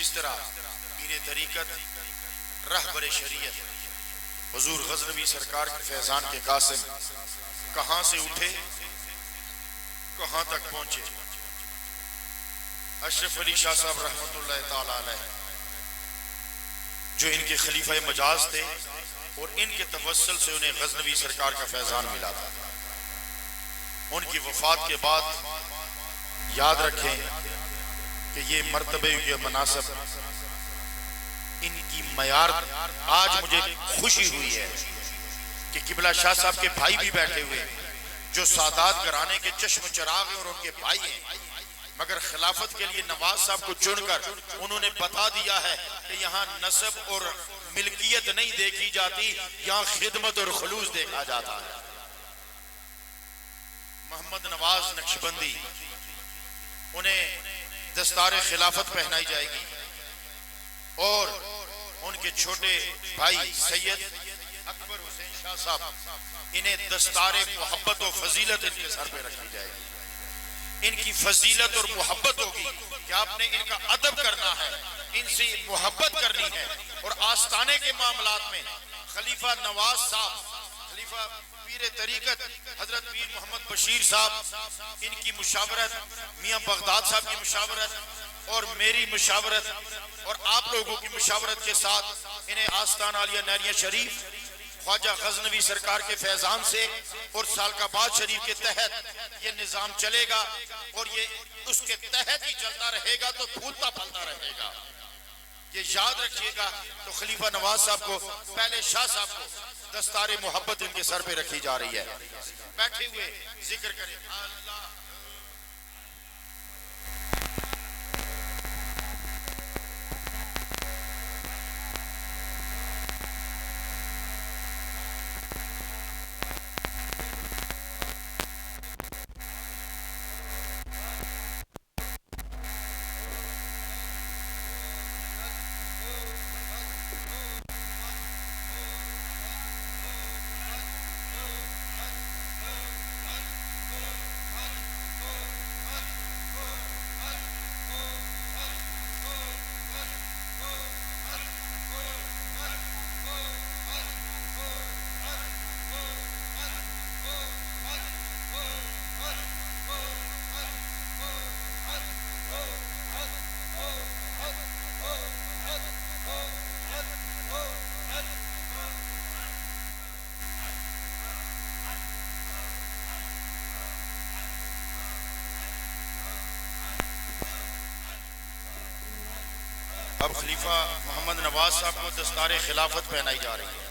जिस तरह पीर तरीक़त रहबर शरीयत हुजूर गज़नवी सरकार के फैज़ान के कासिम कहाँ से उठे कहाँ तक पहुंचे। अशरफ अली शाह साहब रहमतुल्लाह ताला अलैह जो इनके खलीफा मजाज थे और इनके तवस्सुल से उन्हें गज़नवी सरकार का फैज़ान मिला था। उनकी वफात के बाद याद रखें कि ये मर्तबे के मनासब इनकी मयार आज मुझे खुशी हुई है कि किबला शाह साहब के भाई भी बैठे हुए जो सादात घराने के चश्म चराग हैं और उनके भाई हैं, मगर खिलाफत के लिए नवाज साहब को चुनकर उन्होंने बता दिया है कि यहाँ नस्ब और मिल्कियत नहीं देखी जाती, यहाँ खिदमत और खुलूस देखा जाता है। मोहम्मद नवाज नक्शबंदी उन्हें दस्तार खिलाफत पहनाई जाएगी और उनके छोटे भाई सैयद अकबर हुसैन शाह साहब इन्हें दस्तार मोहब्बत और फजीलत इनके सर पे रखी जाएगी। इनकी फजीलत और मोहब्बत होगी कि आपने इनका अदब करना है, इनसे मोहब्बत करनी है। और आस्ताने के मामलात में खलीफा नवाज साहब, खलीफा पीर तरीक़त हजरत पीर मोहम्मद बशीर साहब, इनकी मुशावरत, मियाँ बगदाद साहब की मुशावरत और मेरी मुशावरत और आप लोगों की मुशावरत के साथ इन्हें आस्ताना आलिया नहरिया शरीफ ख्वाजा गज़नवी सरकार के फैज़ान से और सालकाबाद शरीफ के तहत ये निज़ाम चलेगा और ये उसके तहत ही चलता रहेगा तो फूलता फलता रहेगा। ये याद रखिएगा। तो खलीफा नवाज साहब को, पहले शाह साहब को दस्तारे मोहब्बत इनके सर पे रखी जा रही है। बैठे हुए जिक्र करें अल्लाह। अब खलीफा मोहम्मद नवाज साहब को दस्तार खिलाफत पहनाई जा रही है।